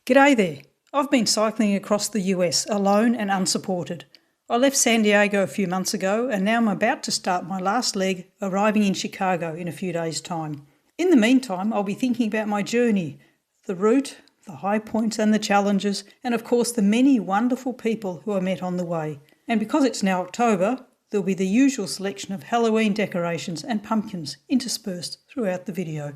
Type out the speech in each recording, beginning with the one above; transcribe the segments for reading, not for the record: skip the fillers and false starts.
G'day there. I've been cycling across the US alone and unsupported. I left San Diego a few months ago and now I'm about to start my last leg, arriving in Chicago in a few days' time. In the meantime, I'll be thinking about my journey, the route, the high points and the challenges, and of course the many wonderful people who I met on the way. And because it's now October, there'll be the usual selection of Halloween decorations and pumpkins interspersed throughout the video.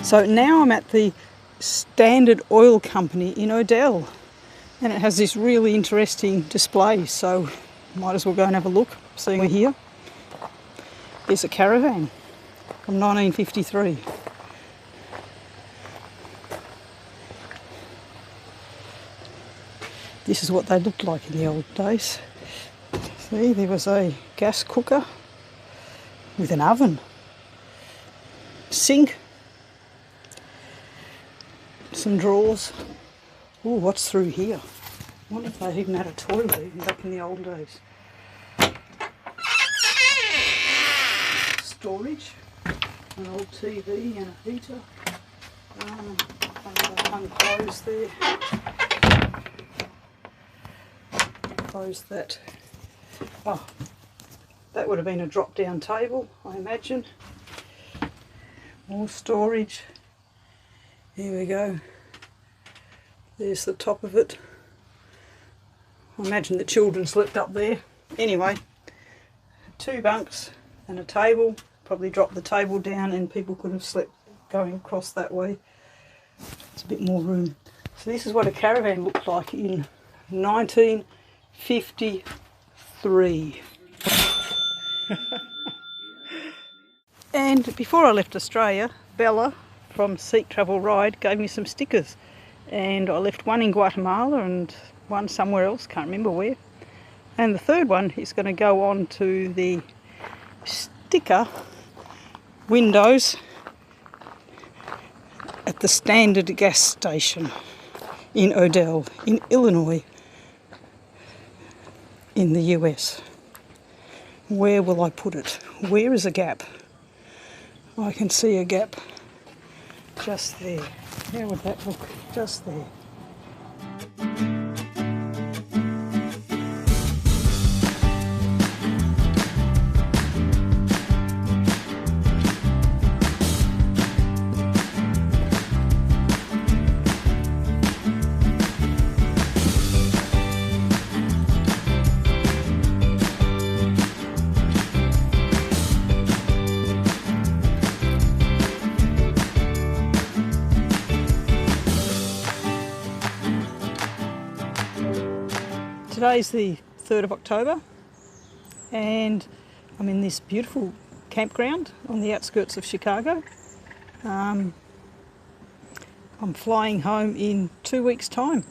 So now I'm at the Standard Oil Company in Odell, and it has this really interesting display, so might as well go and have a look. Seeing we're here, there's a caravan from 1953. This is what they looked like in the old days. See, there was a gas cooker with an oven, sink, some drawers. Oh, what's through here? I wonder if they even had a toilet even back in the old days. Storage, an old TV and a heater. Hung clothes there. Close that. Oh, that would have been a drop-down table, I imagine. More storage. Here we go. There's the top of it. I imagine the children slept up there. Anyway, 2 bunks and a table. Probably dropped the table down and people could have slept going across that way. It's a bit more room. So this is what a caravan looked like in 1953. And before I left Australia, Bella from Seek Travel Ride gave me some stickers, and I left one in Guatemala and one somewhere else, can't remember where, and the third one is going to go on to the sticker windows at the Standard gas station in Odell in Illinois in the US. Where will I put it? Where is a gap? I can see a gap just there. How would that look? Just there. Today's the 3rd of October and I'm in this beautiful campground on the outskirts of Chicago. I'm flying home in 2 weeks' time,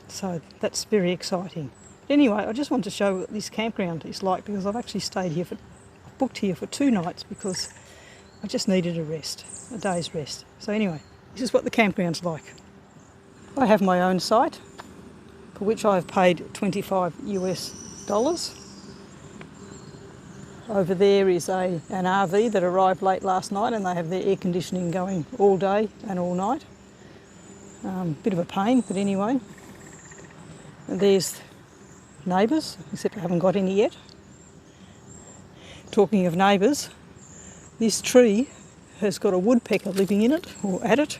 so that's very exciting. But anyway, I just want to show what this campground is like because I've actually stayed here booked here for 2 nights because I just needed a rest, a day's rest. So anyway, this is what the campground's like. I have my own site, for which I've paid $25 US. Over there is an RV that arrived late last night and they have their air conditioning going all day and all night. Bit of a pain, but anyway. And there's neighbours, except I haven't got any yet. Talking of neighbours, this tree has got a woodpecker living in it, or at it.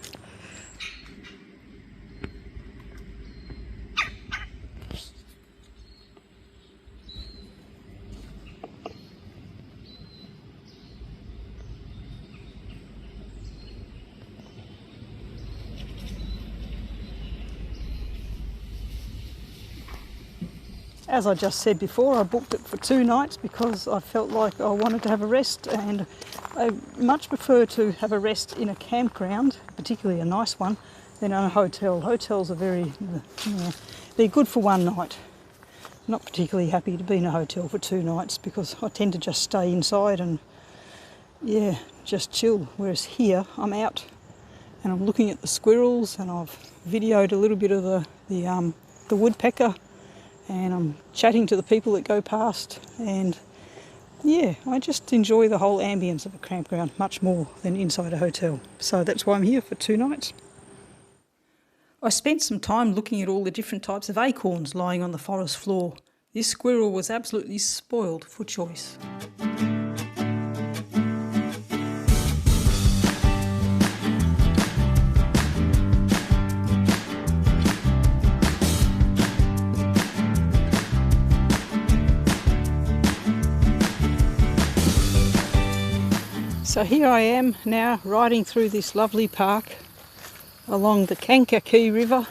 As I just said before, I booked it for 2 nights because I felt like I wanted to have a rest, and I much prefer to have a rest in a campground, particularly a nice one, than in a hotel. Hotels are very, they're good for one night. Not particularly happy to be in a hotel for 2 nights because I tend to just stay inside and, yeah, just chill. Whereas here, I'm out and I'm looking at the squirrels, and I've videoed a little bit of the woodpecker, and I'm chatting to the people that go past, and yeah, I just enjoy the whole ambience of a campground much more than inside a hotel. So that's why I'm here for 2 nights. I spent some time looking at all the different types of acorns lying on the forest floor. This squirrel was absolutely spoiled for choice. So here I am now riding through this lovely park along the Kankakee River,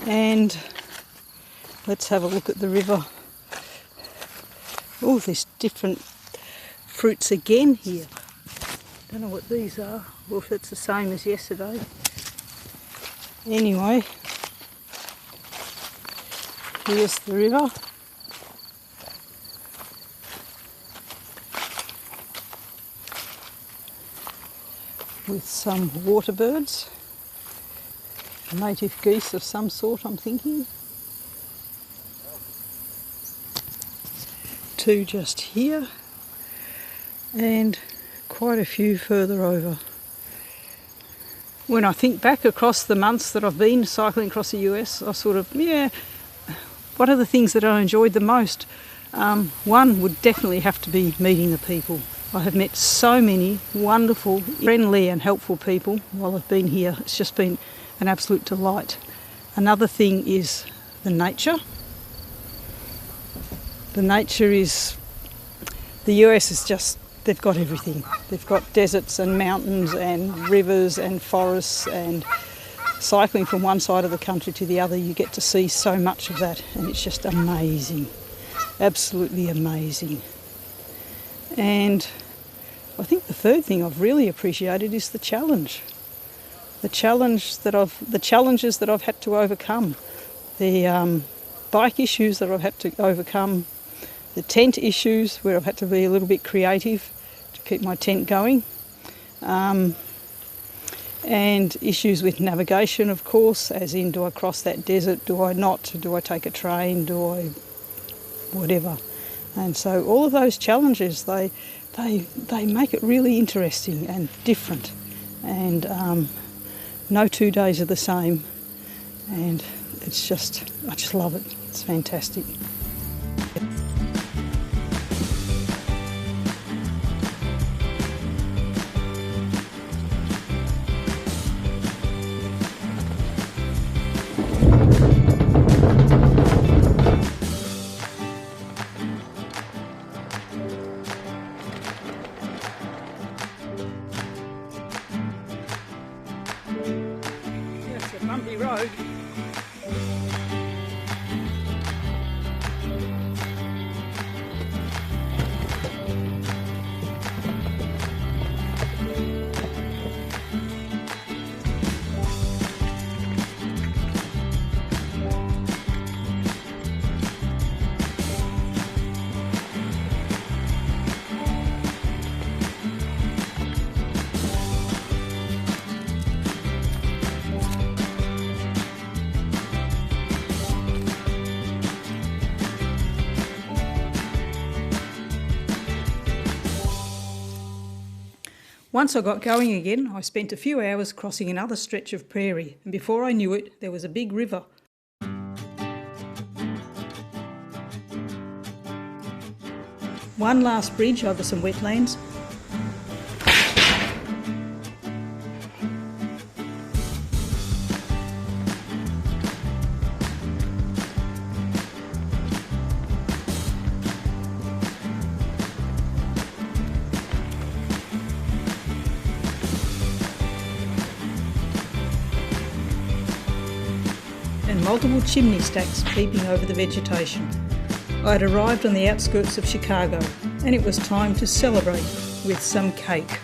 and let's have a look at the river. Oh, there's different fruits again here. Don't know what these are, or if it's the same as yesterday. Anyway, here's the river. With some water birds, native geese of some sort, I'm thinking. 2 just here, and quite a few further over. When I think back across the months that I've been cycling across the US, I sort of, what are the things that I enjoyed the most? One would definitely have to be meeting the people. I have met so many wonderful, friendly and helpful people while I've been here. It's just been an absolute delight. Another thing is the nature. The nature is, the US is just, they've got everything. They've got deserts and mountains and rivers and forests, and cycling from one side of the country to the other, you get to see so much of that, and it's just amazing. Absolutely amazing. And I think the third thing I've really appreciated is the challenge. The challenges that I've had to overcome. The bike issues that I've had to overcome. The tent issues where I've had to be a little bit creative to keep my tent going. And issues with navigation, of course, as in, do I cross that desert, do I not, do I take a train, do I whatever. And so all of those challenges, they make it really interesting and different, and no 2 days are the same, and I just love it. It's fantastic. Bumpy road. Once I got going again, I spent a few hours crossing another stretch of prairie, and before I knew it, there was a big river. One last bridge over some wetlands. And multiple chimney stacks peeping over the vegetation. I had arrived on the outskirts of Chicago, and it was time to celebrate with some cake.